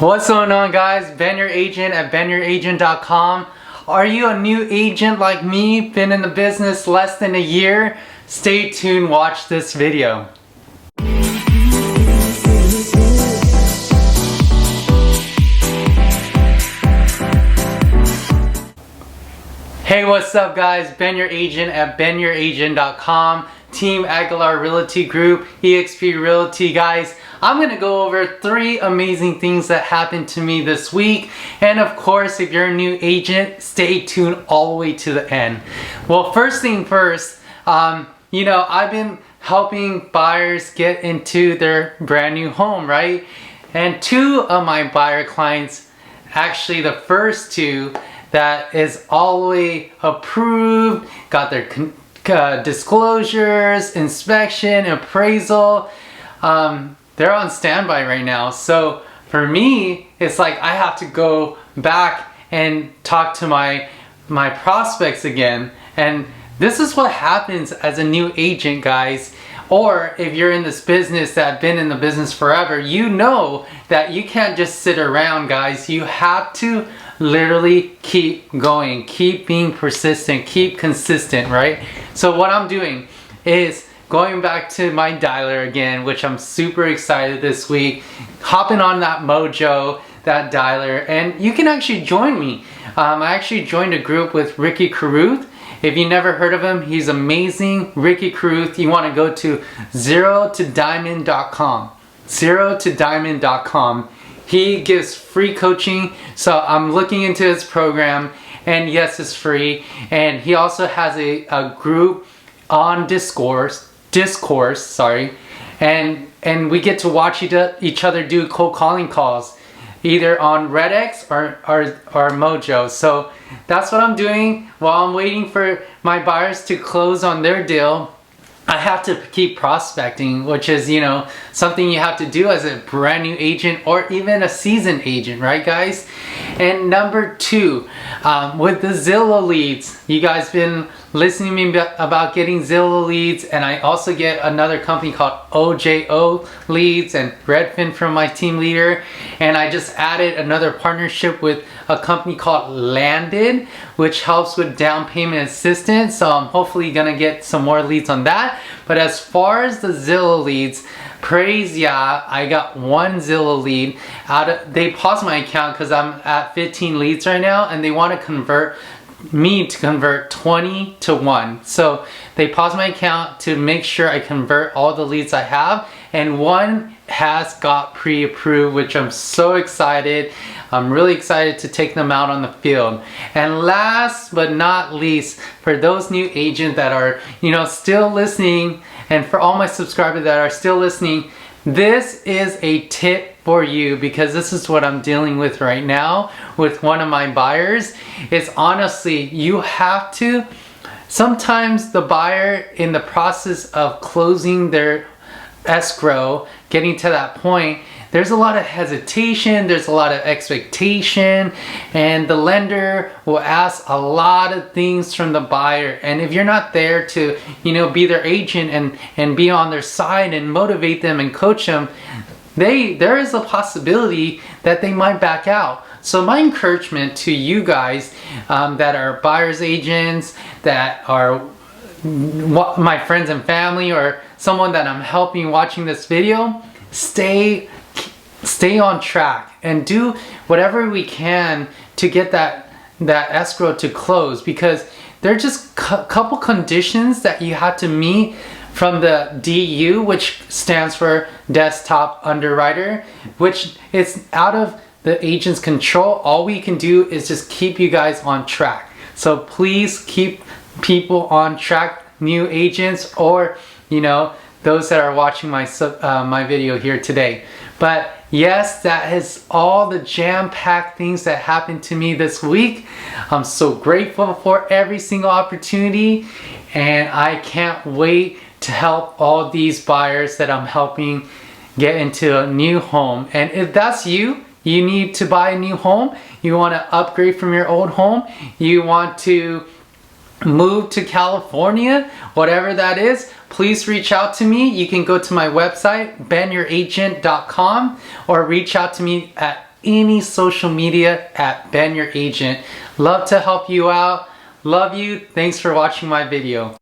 What's going on, guys? Ben your agent at BenYourAgent.com. Are you a new agent like me, been in the business less than a year? Stay tuned, watch this video. Hey, what's up, guys? Ben your agent at BenYourAgent.com. Team Aguilar Realty Group, eXp Realty. Guys, I'm going to go over 3 amazing things that happened to me this week. And of course, if you're a new agent, stay tuned all the way to the end. Well, first thing first, you know, I've been helping buyers get into their brand new home, right? And 2 of my buyer clients, actually the first 2 that is all the way approved, got their disclosures, inspection, appraisal. They're on standby right now. So for me, it's like I have to go back and talk to my prospects again. And this is what happens as a new agent, guys. Or if you're in this business that's been in the business forever, you know that you can't just sit around, guys. You have to literally keep going, keep being persistent, keep consistent, right? So what I'm doing is going back to my dialer again, which I'm super excited this week, hopping on that mojo, that dialer, and you can actually join me. I actually joined a group with Ricky Carruth. If you never heard of him, he's amazing. Ricky Carruth, you want to go to zerotodiamond.com. Zerotodiamond.com. He gives free coaching, so I'm looking into his program, and yes, it's free. And he also has a group on Discourse, and we get to watch each other do cold calling calls, either on RedX or Mojo. So that's what I'm doing while I'm waiting for my buyers to close on their deal. I have to keep prospecting, which is, you know, something you have to do as a brand new agent or even a seasoned agent, right, guys? And number 2, with the Zillow leads, you guys been listening to me about getting Zillow leads, and I also get another company called OJO leads and Redfin from my team leader, and I just added another partnership with a company called Landed, which helps with down payment assistance. So I'm hopefully gonna get some more leads on that. But as far as the Zillow leads, praise Yah, I got 1 Zillow lead they paused my account because I'm at 15 leads right now, and they want to convert 20 to 1. So they paused my account to make sure I convert all the leads I have, and 1 has got pre-approved, which I'm so excited. I'm really excited to take them out on the field. And last but not least, for those new agents that are, you know, still listening, and for all my subscribers that are still listening, this is a tip for you, because this is what I'm dealing with right now with one of my buyers. Is honestly, you have to, sometimes the buyer in the process of closing their escrow, getting to that point, there's a lot of hesitation, there's a lot of expectation, and the lender will ask a lot of things from the buyer. And if you're not there to, you know, be their agent and be on their side and motivate them and coach them, there is a possibility that they might back out. So my encouragement to you guys that are buyer's agents, that are my friends and family, or someone that I'm helping watching this video, stay on track and do whatever we can to get that escrow to close, because there are just couple conditions that you have to meet from the DU, which stands for Desktop Underwriter, which is out of the agent's control. All we can do is just keep you guys on track. So please keep people on track, new agents, or, you know, those that are watching my video here today. But yes, that is all the jam-packed things that happened to me this week. I'm so grateful for every single opportunity, and I can't wait to help all these buyers that I'm helping get into a new home. And if that's you need to buy a new home, you want to upgrade from your old home, you want to move to California, whatever that is, please reach out to me. You can go to my website, BenYourAgent.com, or reach out to me at any social media at BenYourAgent. Love to help you out. Love you. Thanks for watching my video.